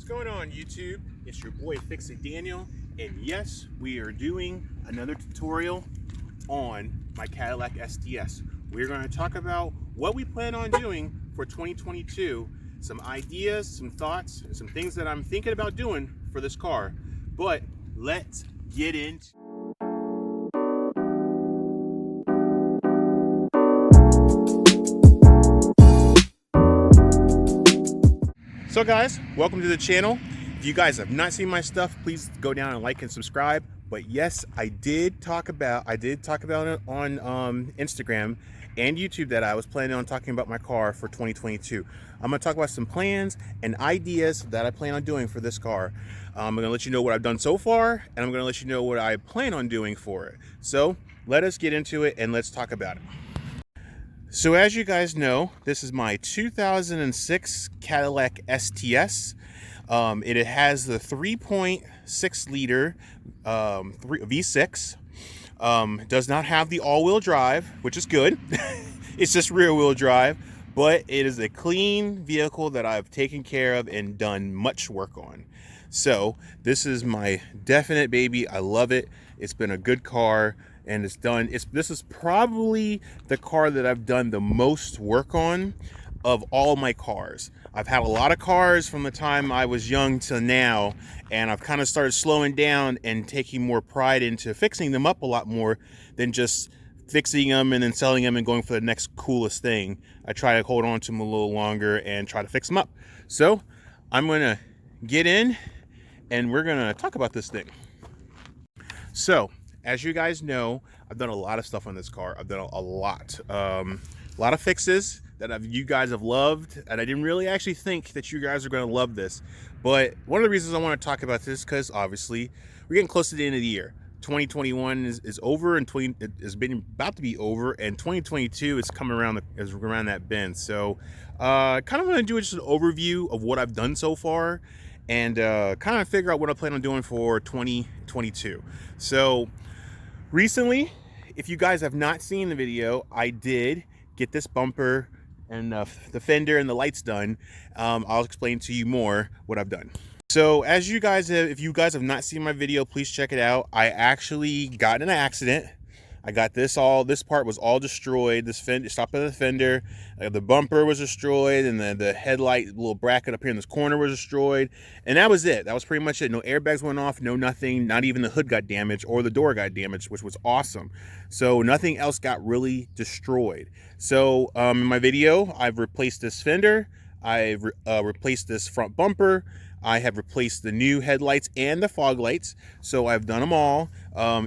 going on, YouTube? It's your boy Fix It Daniel, and yes, we are doing another tutorial on my Cadillac STS. We're going to talk about what we plan on doing for 2022, some ideas, some thoughts, some things that I'm thinking about doing for this car. But let's get into So guys, welcome to the channel. If you guys have not seen my stuff, please go down and like and subscribe. But yes, I did talk about it on Instagram and YouTube that I was planning on talking about my car for 2022. I'm gonna talk about some plans and ideas that I plan on doing for this car. I'm gonna let you know what I've done so far, and I'm gonna let you know what I plan on doing for it. So let us get into it and let's talk about it. So as you guys know, this is my 2006 Cadillac STS. It has the 3.6 liter V6. Does not have the all-wheel drive, which is good. It's just rear-wheel drive, but it is a clean vehicle that I've taken care of and done much work on. So this is my definite baby. I love it. It's been a good car. And it's done. This is probably the car that I've done the most work on of all my cars. I've had a lot of cars from the time I was young to now, and I've kind of started slowing down and taking more pride into fixing them up a lot more than just fixing them and then selling them and going for the next coolest thing. I try to hold on to them a little longer and try to fix them up. So I'm gonna get in and we're gonna talk about this thing. So as you guys know, I've done a lot of stuff on this car. I've done a lot of fixes that you guys have loved, and I didn't really actually think that you guys are going to love this. But one of the reasons I want to talk about this is because obviously we're getting close to the end of the year. 2021 is over, and it's been about to be over, and 2022 is coming around that bend. So, kind of want to do just an overview of what I've done so far, and kind of figure out what I plan on doing for 2022. So recently, if you guys have not seen the video, I did get this bumper and the fender and the lights done. I'll explain to you more what I've done. So as you guys if you guys have not seen my video, please check it out. I actually got in an accident. I got this part was all destroyed. This fender, stopped at the fender, the bumper was destroyed, and the headlight little bracket up here in this corner was destroyed, and that was it. That was pretty much it. No airbags went off, no nothing. Not even the hood got damaged or the door got damaged, which was awesome. So nothing else got really destroyed. So in my video, I've replaced this fender. I've replaced this front bumper. I have replaced the new headlights and the fog lights, so I've done them all.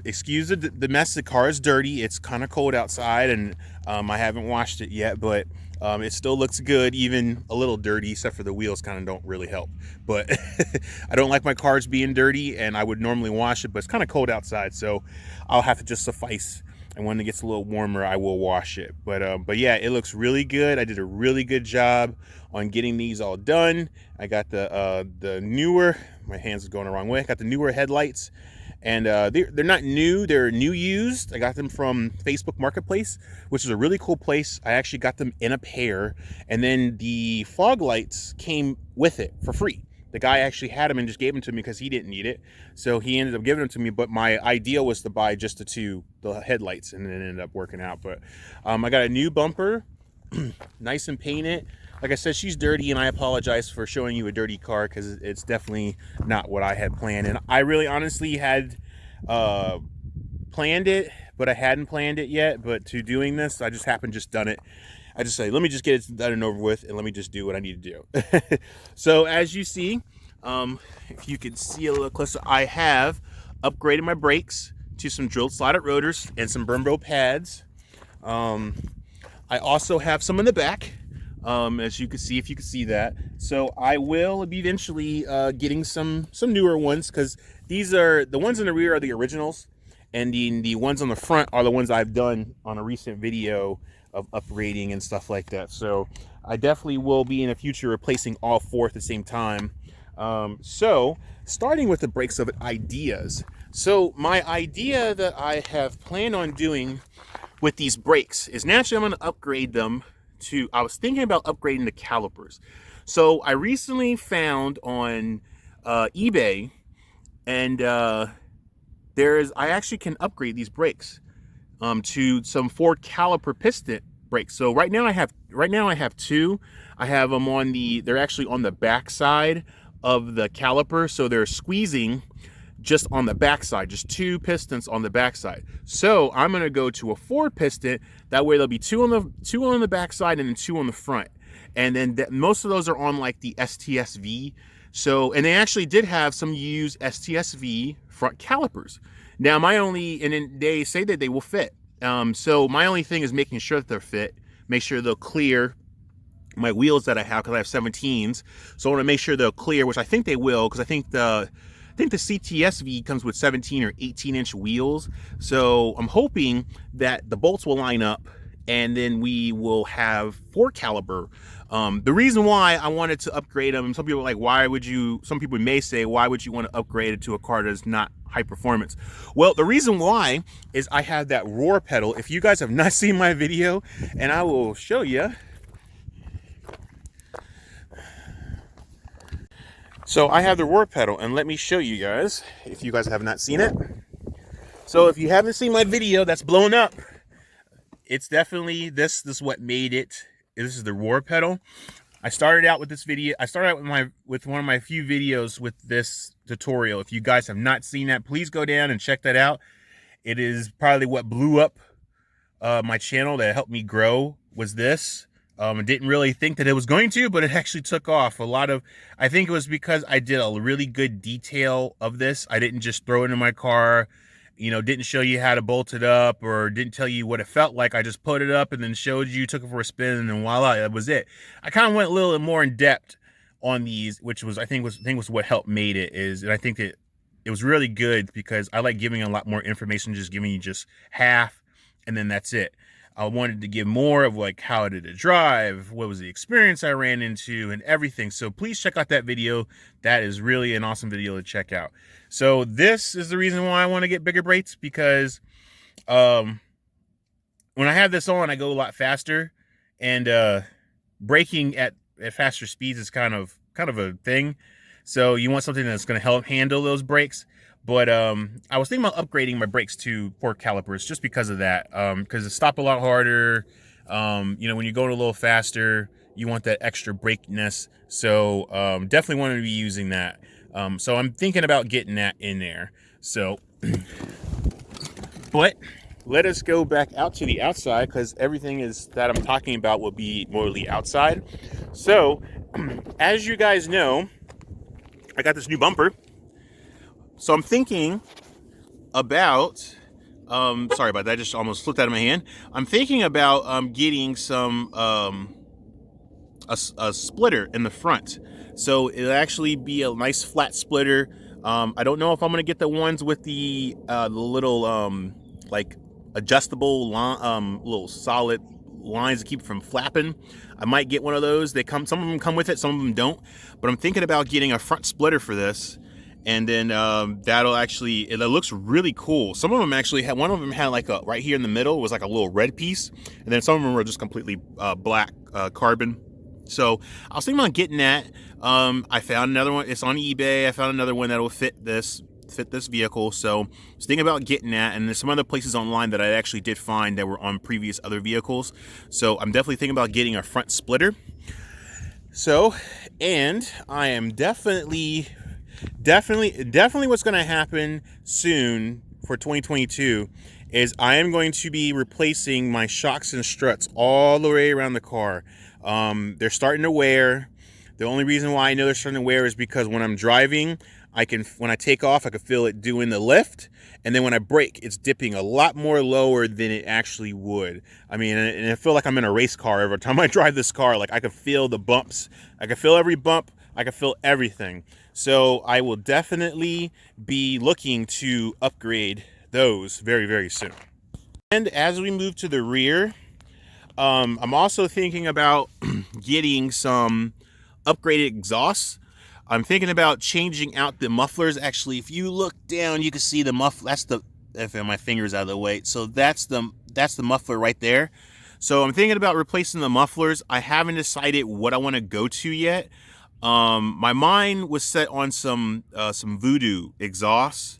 Excuse the mess. The car is dirty. It's kind of cold outside, and I haven't washed it yet, but it still looks good, even a little dirty, except for the wheels kind of don't really help. But I don't like my cars being dirty, and I would normally wash it, but it's kind of cold outside, so I'll have to just suffice. And when it gets a little warmer, I will wash it. But yeah, it looks really good. I did a really good job on getting these all done. I got the newer, my hands are going the wrong way. I got the newer headlights, and they're not new, they're new used. I got them from Facebook Marketplace, which is a really cool place. I actually got them in a pair, and then the fog lights came with it for free. The guy actually had them and just gave them to me because he didn't need it. So he ended up giving them to me, but my idea was to buy just the headlights, and it ended up working out. But I got a new bumper, nice and painted. Like I said, she's dirty, and I apologize for showing you a dirty car because it's definitely not what I had planned. And I really honestly had planned it, but I hadn't planned it yet. But to doing this, I just happened just done it. I just say, let me just get it done and over with, and let me just do what I need to do. So as you see, if you can see a little closer, I have upgraded my brakes to some drilled slotted rotors and some Brembo pads. I also have some in the back, as you can see, if you can see that. So I will be eventually getting some newer ones, because these are the ones in the rear are the originals, and the ones on the front are the ones I've done on a recent video of upgrading and stuff like that. So I definitely will be in the future replacing all four at the same time. So starting with the brakes of it, ideas. So my idea that I have planned on doing with these brakes is naturally I'm going to upgrade them to, I was thinking about upgrading the calipers. So I recently found on eBay, and I actually can upgrade these brakes to some Ford caliper piston brakes. So right now I have two. I have them they're actually on the back side of the caliper, so they're squeezing just on the backside, just two pistons on the backside. So I'm gonna go to a 4-piston. That way there'll be two on the backside and then two on the front. And then most of those are on like the STSV. So, and they actually did have some used STSV front calipers. Now and then they say that they will fit. So my only thing is making sure that they're fit, make sure they'll clear my wheels that I have, because I have 17s. So I want to make sure they'll clear, which I think they will, because I think the CTSV comes with 17 or 18-inch wheels. So I'm hoping that the bolts will line up, and then we will have 4 caliber. The reason why I wanted to upgrade them, some people are like, some people may say, why would you want to upgrade it to a car that's not high performance? Well, the reason why is I have that roar pedal. If you guys have not seen my video, and I will show you. So I have the roar pedal, and let me show you guys, if you guys have not seen it. So if you haven't seen my video that's blown up, it's definitely this is what made it. This is the roar pedal. I started out with this video. I started out with one of my few videos with this tutorial. If you guys have not seen that, please go down and check that out. It is probably what blew up my channel, that helped me grow, was this. I didn't really think that it was going to, but it actually took off. I think it was because I did a really good detail of this. I didn't just throw it in my car, didn't show you how to bolt it up, or didn't tell you what it felt like. I just put it up and then showed you, took it for a spin, and then voila, that was it. I kind of went a little more in depth on these, which was, I think was what helped made it and I think that it was really good, because I like giving a lot more information, just giving you just half, and then that's it. I wanted to give more of like, how did it drive, what was the experience I ran into, and everything. So please check out that video. That is really an awesome video to check out. So this is the reason why I want to get bigger brakes, because when I have this on, I go a lot faster, and braking at faster speeds is kind of a thing. So you want something that's going to help handle those brakes. But I was thinking about upgrading my brakes to 4 calipers just because of that. Because it stop a lot harder. When you're going a little faster, you want that extra brakeness. So definitely want to be using that. So I'm thinking about getting that in there. So, but let us go back out to the outside, because everything that I'm talking about will be more the outside. So, as you guys know, I got this new bumper. So I'm thinking about, sorry about that, I just almost slipped out of my hand. I'm thinking about getting some, a splitter in the front. So it'll actually be a nice flat splitter. I don't know if I'm going to get the ones with the little, like adjustable, little solid lines to keep it from flapping. I might get one of those. Some of them come with it, some of them don't. But I'm thinking about getting a front splitter for this. And then that'll actually, it looks really cool. Some of them actually had, one of them had like right here in the middle was like a little red piece. And then some of them were just completely black carbon. So I was thinking about getting that. I found another one. It's on eBay. I found another one that will fit this vehicle. So I was thinking about getting that. And there's some other places online that I actually did find that were on previous other vehicles. So I'm definitely thinking about getting a front splitter. So, and I am definitely what's going to happen soon for 2022 is I am going to be replacing my shocks and struts all the way around the car. They're starting to wear. The only reason why I know they're starting to wear is because when I'm driving, when I take off, I can feel it doing the lift. And then when I brake, it's dipping a lot more lower than it actually would. I mean, and I feel like I'm in a race car every time I drive this car. Like I can feel the bumps. I can feel every bump. I can feel everything. So I will definitely be looking to upgrade those very, very soon. And as we move to the rear, I'm also thinking about getting some upgraded exhausts. I'm thinking about changing out the mufflers. Actually, if you look down, you can see the muffler. If my finger's out of the way. So that's the muffler right there. So I'm thinking about replacing the mufflers. I haven't decided what I want to go to yet. My mind was set on some Voodoo exhausts.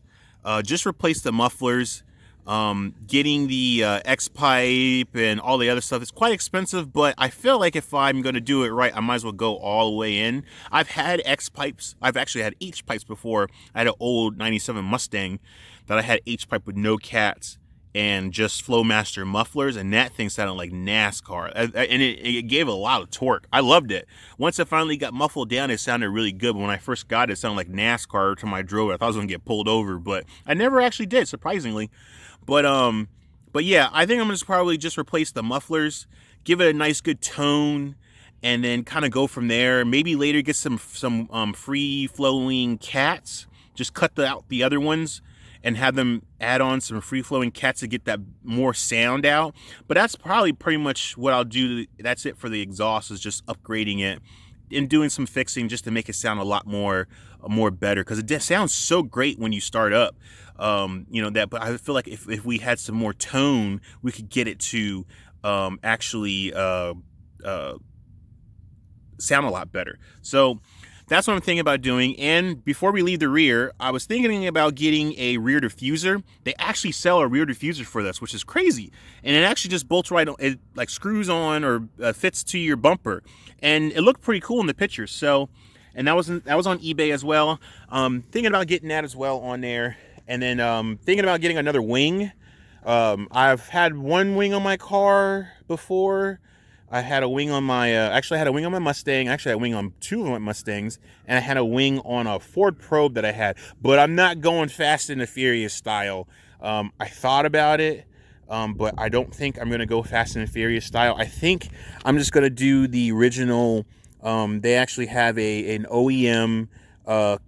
Just replace the mufflers. Getting the X-pipe and all the other stuff is quite expensive, but I feel like if I'm going to do it right, I might as well go all the way in. I've had X-pipes. I've actually had H-pipes before. I had an old 97 Mustang that I had H-pipe with no cats and just Flowmaster mufflers, and that thing sounded like NASCAR, and it gave a lot of torque. I loved it. Once it finally got muffled down, it sounded really good, but when I first got it, it sounded like NASCAR to my drove. I thought I was going to get pulled over, but I never actually did, surprisingly. But yeah, I think I'm just probably just replace the mufflers, give it a nice good tone, and then kind of go from there. Maybe later get some free flowing cats. Just cut out the other ones and have them add on some free flowing cats to get that more sound out. But that's probably pretty much what I'll do. That's it for the exhaust, is just upgrading it and doing some fixing just to make it sound a lot more better, because it sounds so great when you start up. But I feel like if we had some more tone, we could get it to actually sound a lot better. So that's what I'm thinking about doing. And before we leave the rear, I was thinking about getting a rear diffuser. They actually sell a rear diffuser for this, which is crazy. And it actually just bolts right on, it like screws on or fits to your bumper. And it looked pretty cool in the pictures. So, and that was on eBay as well. Thinking about getting that as well on there. And then thinking about getting another wing. I've had one wing on my car before. I had a wing on my, actually I had a wing on my Mustang. Actually I had a wing on two of my Mustangs. And I had a wing on a Ford Probe that I had. But I'm not going Fast and the Furious style. I thought about it, but I don't think I'm going to go Fast and the Furious style. I think I'm just going to do the original. They actually have an OEM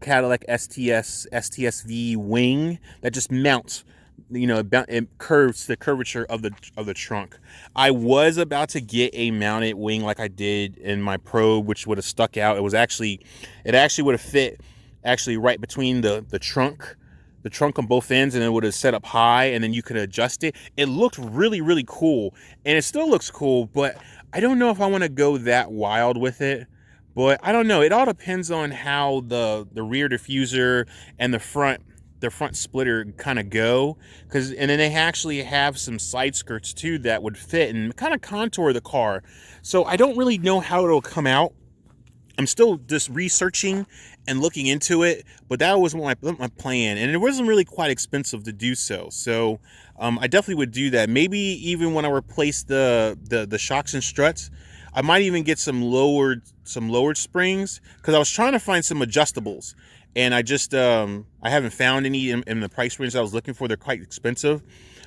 Cadillac STSV wing that just mounts. It curves the curvature of the trunk. I was about to get a mounted wing like I did in my Probe, which would have stuck out. It actually would have fit actually right between the trunk on both ends, and it would have set up high, and then you could adjust it. It looked really, really cool, and it still looks cool, but I don't know if I want to go that wild with it. But I don't know. It all depends on how the rear diffuser and the front splitter kind of go, and then they actually have some side skirts too that would fit and kind of contour the car. So I don't really know how it'll come out. I'm still just researching and looking into it, but that was my plan, and it wasn't really quite expensive to do so. So I definitely would do that. Maybe even when I replace the shocks and struts, I might even get some lowered springs, because I was trying to find some adjustables. And I just, I haven't found any in the price range I was looking for. They're quite expensive,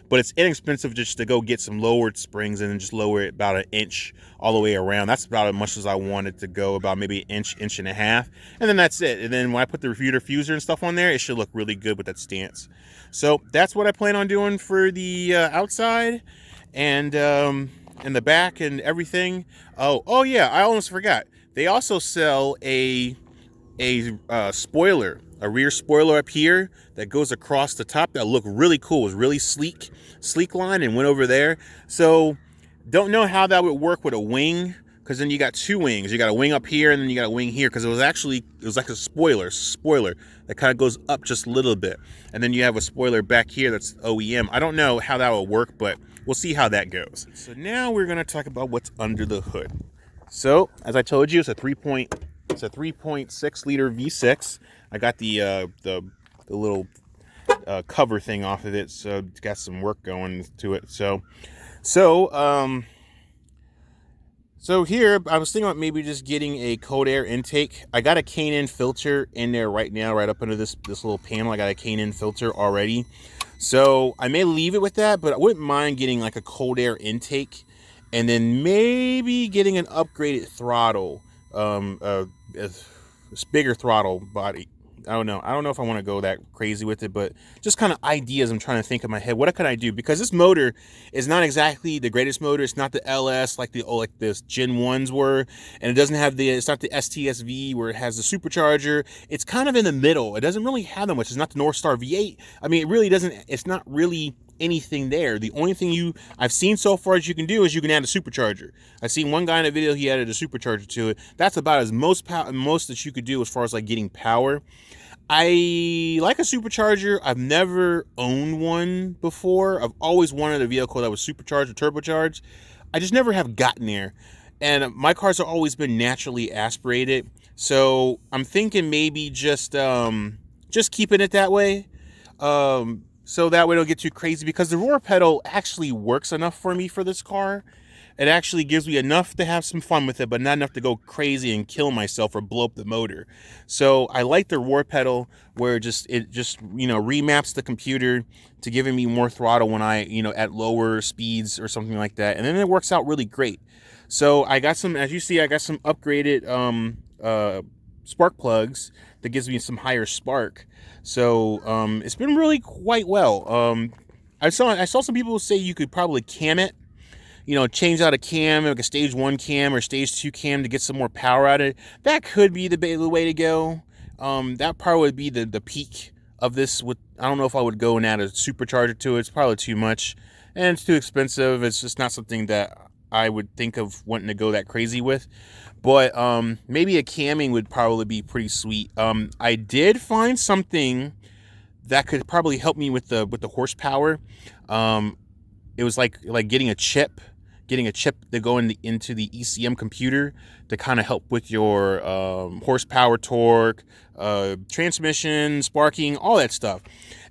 but it's inexpensive just to go get some lowered springs and then just lower it about an inch all the way around. That's about as much as I wanted to go, about maybe an inch and a half. And then that's it. And then when I put the diffuser and stuff on there, it should look really good with that stance. So that's what I plan on doing for the outside and in the back and everything. Oh yeah, I almost forgot. They also sell a spoiler, a rear spoiler up here that goes across the top that looked really cool. It was really sleek line, and went over there. So don't know how that would work with a wing, because then you got two wings. You got a wing up here, and then you got a wing here, because it was like a spoiler that kind of goes up just a little bit, and then you have a spoiler back here that's OEM. I don't know how that will work, but we'll see how that goes. So now we're going to talk about what's under the hood. So as I told you, it's a 3.6 liter V6. I got the little cover thing off of it, so it's got some work going to it. So here I was thinking about maybe just getting a cold air intake. I got a K&N filter in there right now, right up under this little panel. I got a K&N filter already, so I may leave it with that, but I wouldn't mind getting like a cold air intake, and then maybe getting an upgraded throttle, a bigger throttle body. I don't know if I want to go that crazy with it, but just kind of ideas I'm trying to think in my head. What can I do? Because this motor is not exactly the greatest motor. It's not the LS like this Gen 1s were, and it doesn't have it's not the STSV where it has the supercharger. It's kind of in the middle. It doesn't really have that much. It's not the North Star V8. I mean, it really doesn't. It's not really anything there. The only thing I've seen so far as you can do is you can add a supercharger. I've seen one guy in a video, he added a supercharger to it. That's about as most that you could do as far as like getting power. I like a supercharger. I've never owned one before. I've always wanted a vehicle that was supercharged or turbocharged. I just never have gotten there. And my cars have always been naturally aspirated. So I'm thinking maybe just keeping it that way. So that way I don't get too crazy, because the roar pedal actually works enough for me for this car. It actually gives me enough to have some fun with it, but not enough to go crazy and kill myself or blow up the motor. So I like the roar pedal, where it just remaps the computer to giving me more throttle when I at lower speeds or something like that, and then it works out really great. So I got some, as you see, I got some upgraded spark plugs that gives me some higher spark. So it's been really quite well. I saw some people say you could probably cam it, change out a cam, like a stage 1 cam or stage 2 cam, to get some more power out of it. That could be the way to go. That probably would be the peak of this. I don't know if I would go and add a supercharger to it. It's probably too much, and it's too expensive. It's just not something that I would think of wanting to go that crazy with. But maybe a camming would probably be pretty sweet. I did find something that could probably help me with the horsepower. It was like getting a chip to go into the ECM computer to kind of help with your horsepower, torque, transmission, sparking, all that stuff.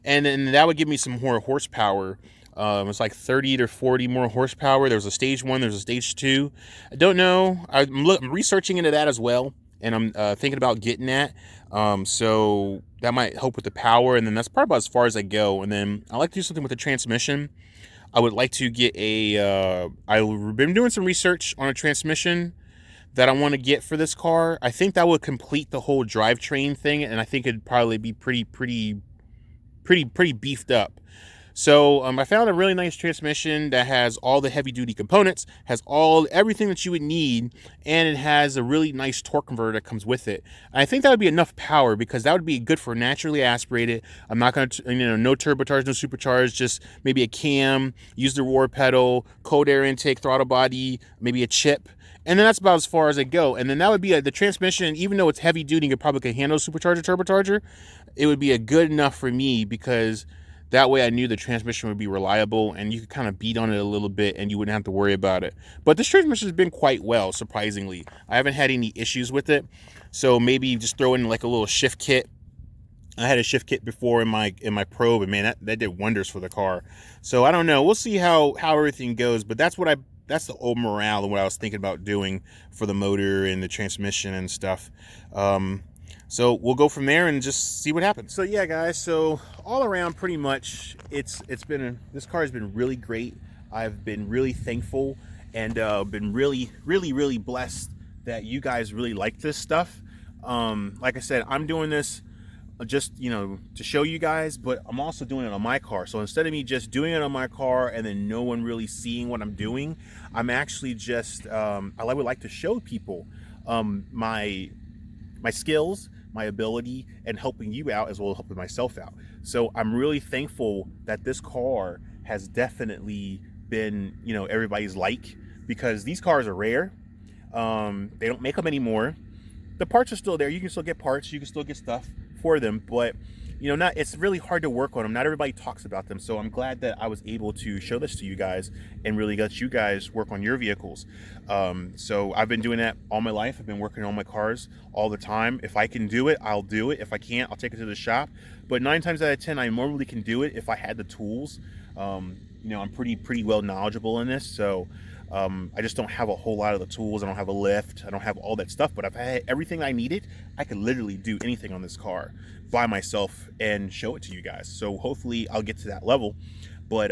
And then that would give me some more horsepower. It's like 30 to 40 more horsepower. There's a stage 1, there's a stage 2. I don't know. I'm researching into that as well, and I'm thinking about getting that. So that might help with the power, and then that's probably about as far as I go. And then I like to do something with the transmission. I would like to get I've been doing some research on a transmission that I want to get for this car. I think that would complete the whole drivetrain thing, and I think it'd probably be pretty beefed up. So I found a really nice transmission that has all the heavy duty components, has everything that you would need, and it has a really nice torque converter that comes with it. And I think that would be enough power, because that would be good for naturally aspirated. I'm not going to, no turbocharged, no supercharged, just maybe a cam, use the roar pedal, cold air intake, throttle body, maybe a chip. And then that's about as far as I go. And then that would be the transmission, even though it's heavy duty, it probably could handle supercharger, turbocharger. It would be a good enough for me, because that way I knew the transmission would be reliable, and you could kind of beat on it a little bit and you wouldn't have to worry about it. But this transmission has been quite well, surprisingly. I haven't had any issues with it. So maybe just throw in like a little shift kit. I had a shift kit before in my Probe, and man, that did wonders for the car. So I don't know. We'll see how everything goes, but that's the old morale of what I was thinking about doing for the motor and the transmission and stuff. So we'll go from there and just see what happens. So yeah, guys, so all around pretty much this car has been really great. I've been really thankful, and been really blessed that you guys really like this stuff. Like I said, I'm doing this just to show you guys, but I'm also doing it on my car. So instead of me just doing it on my car and then no one really seeing what I'm doing, I'm actually just I would like to show people my skills, my ability, and helping you out as well as helping myself out. So I'm really thankful that this car has definitely been everybody's like, because these cars are rare. They don't make them anymore. The parts are still there. You can still get parts, you can still get stuff for them, but it's really hard to work on them. Not everybody talks about them. So I'm glad that I was able to show this to you guys and really let you guys work on your vehicles. So I've been doing that all my life. I've been working on my cars all the time. If I can do it, I'll do it. If I can't, I'll take it to the shop. But 9 times out of 10, I normally can do it if I had the tools. I'm pretty well knowledgeable in this. So I just don't have a whole lot of the tools. I don't have a lift. I don't have all that stuff. But if I had everything I needed, I could literally do anything on this car by myself and show it to you guys. So hopefully I'll get to that level. But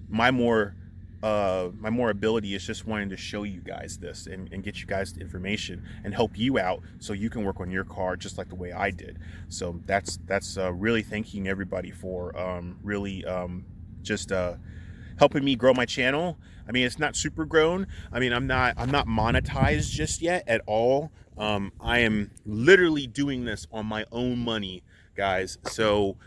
my more ability is just wanting to show you guys this and get you guys the information and help you out so you can work on your car just like the way I did. So that's really thanking everybody for just helping me grow my channel. I mean, it's not super grown. I mean, I'm not monetized just yet at all. I am literally doing this on my own money, guys. So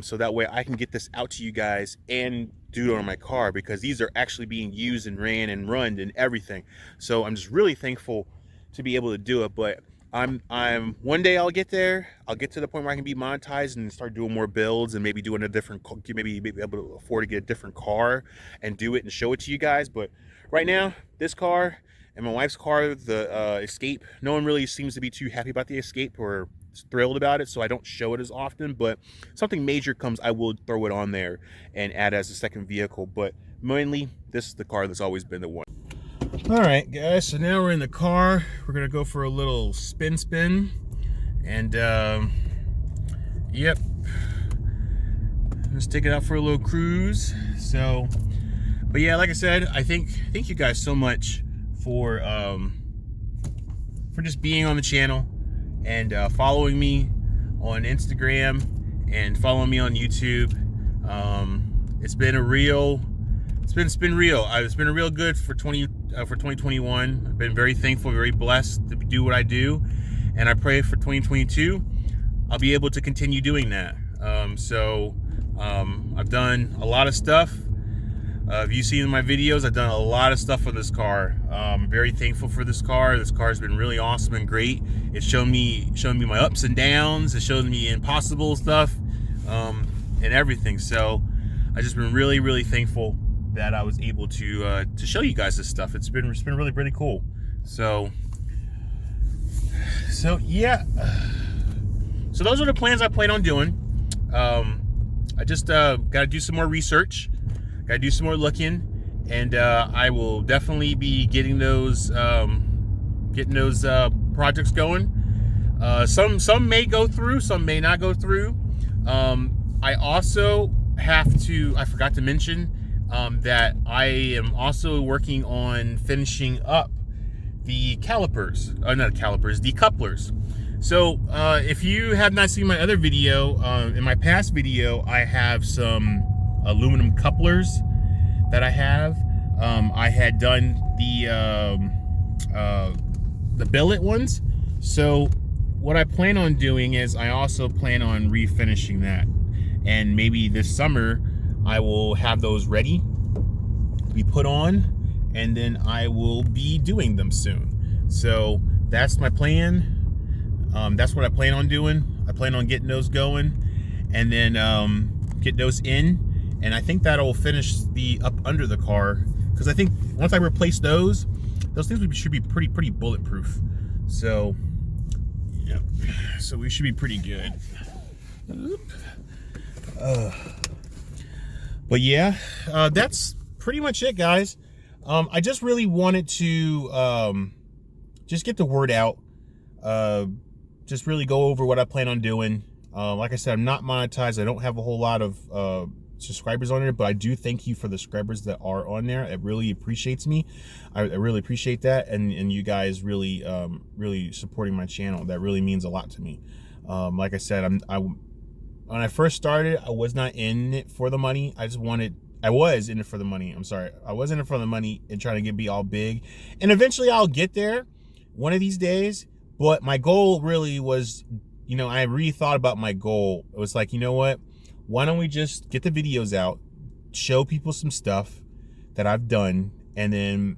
so that way I can get this out to you guys and do it on my car, because these are actually being used and ran and run and everything. So I'm just really thankful to be able to do it. But I'm one day I'll get there. I'll get to the point where I can be monetized and start doing more builds, and maybe doing a different, maybe be able to afford to get a different car and do it and show it to you guys. But right now, this car and my wife's car, the Escape, no one really seems to be too happy about the Escape or thrilled about it, so I don't show it as often. But something major comes, I will throw it on there and add as a second vehicle. But mainly, this is the car that's always been the one. All right, guys, so now we're in the car. We're gonna go for a little spin, and yep, let's take it out for a little cruise. So, but yeah, like I said, thank you guys so much for just being on the channel and following me on Instagram and following me on YouTube. It's been a real, it's been real. It's been a real good for 2021. I've been very thankful, very blessed to do what I do, and I pray for 2022 I'll be able to continue doing that. I've done a lot of stuff. If you've seen my videos, I've done a lot of stuff with this car. I'm very thankful for this car. This car has been really awesome and great. It's shown me my ups and downs. It shows me impossible stuff, and everything. So I've just been really, really thankful that I was able to show you guys this stuff. It's been really, really cool. So yeah. So those are the plans I plan on doing. I just got to do some more research. Got to do some more looking, and I will definitely be getting those projects going. Some may go through, some may not go through. I also have to, I forgot to mention that I am also working on finishing up the calipers, not calipers, the couplers. So if you have not seen my other video, in my past video, I have some aluminum couplers that I have. I had done the billet ones. So what I plan on doing is I also plan on refinishing that, and maybe this summer I will have those ready to be put on, and then I will be doing them soon. So that's my plan. That's what I plan on doing. I plan on getting those going, and then get those in. And I think that'll finish the up under the car, because I think once I replace those things should be pretty bulletproof. So yeah, so we should be pretty good. But yeah, that's pretty much it, guys. I just really wanted to just get the word out. Just really go over what I plan on doing. Like I said, I'm not monetized. I don't have a whole lot of subscribers on there, but I do thank you for the subscribers that are on there. It really appreciates me. I really appreciate that, and you guys really really supporting my channel. That really means a lot to me. Like I said, when I first started, I was not in it for the money. I was in it for the money. I'm sorry. I was in it for the money and trying to be all big, and eventually I'll get there one of these days. But my goal really was, I really thought about my goal. It was like, you know what? Why don't we just get the videos out, show people some stuff that I've done, and then,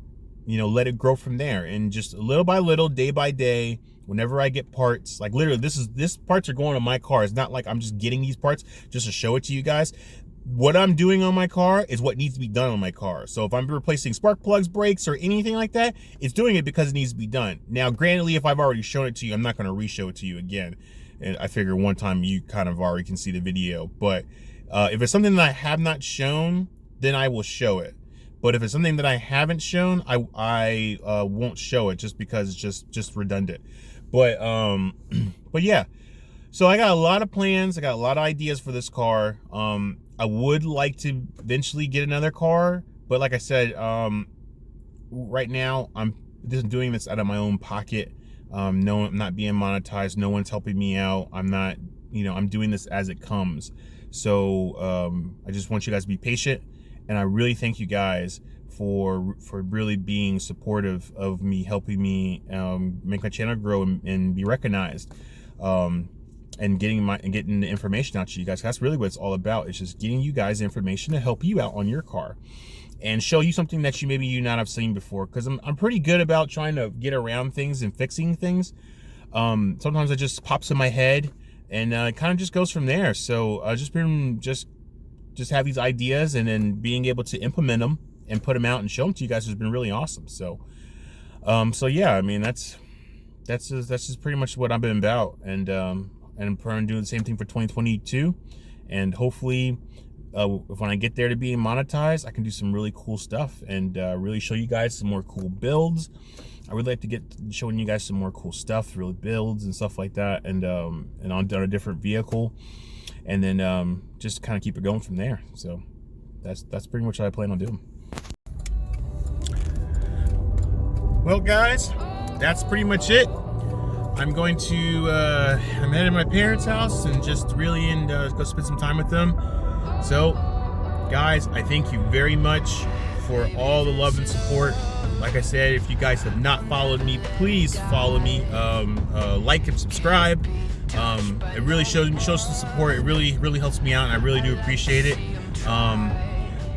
let it grow from there. And just little by little, day by day, whenever I get parts, like literally this parts are going on my car. It's not like I'm just getting these parts just to show it to you guys. What I'm doing on my car is what needs to be done on my car. So if I'm replacing spark plugs, brakes, or anything like that, it's doing it because it needs to be done. Now, granted, if I've already shown it to you, I'm not going to re-show it to you again. And I figure one time you kind of already can see the video. But if it's something that I have not shown, then I will show it. But if it's something that I haven't shown, I won't show it, just because it's just redundant. But yeah. So I got a lot of plans. I got a lot of ideas for this car. I would like to eventually get another car, but like I said, right now I'm just doing this out of my own pocket. No, I'm not being monetized. No one's helping me out. I'm not, I'm doing this as it comes. So I just want you guys to be patient, and I really thank you guys for really being supportive of me, helping me make my channel grow and be recognized, and getting the information out to you guys. That's really what it's all about. It's just getting you guys information to help you out on your car and show you something that you not have seen before. Because I'm pretty good about trying to get around things and fixing things. Sometimes it just pops in my head, and it kind of just goes from there. So just have these ideas, and then being able to implement them and put them out and show them to you guys has been really awesome. So yeah, I mean, that's just pretty much what I've been about, and I'm planning to do the same thing for 2022, and hopefully when I get there to being monetized, I can do some really cool stuff and really show you guys some more cool builds. I would like to get showing you guys some more cool stuff, really builds and stuff like that, and on a different vehicle, and then just kind of keep it going from there. So that's pretty much what I plan on doing. Well, guys, that's pretty much it. I'm going to I'm headed to my parents' house and just really go spend some time with them. So, guys, I thank you very much for all the love and support. Like I said, if you guys have not followed me, please follow me. Like and subscribe. It really shows some support. It really helps me out, and I really do appreciate it.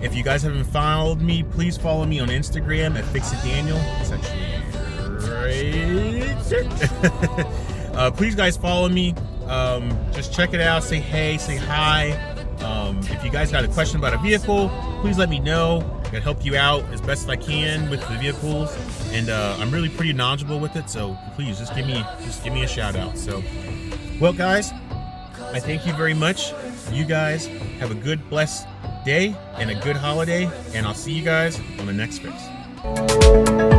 If you guys haven't followed me, please follow me on Instagram at FixItDaniel. It's actually right there. Please, guys, follow me. Just check it out. Say hey. Say hi. If you guys got a question about a vehicle, please let me know. I can help you out as best I can with the vehicles, and I'm really pretty knowledgeable with it. So please just give me a shout out. So, well, guys, I thank you very much. You guys have a good, blessed day and a good holiday, and I'll see you guys on the next fix.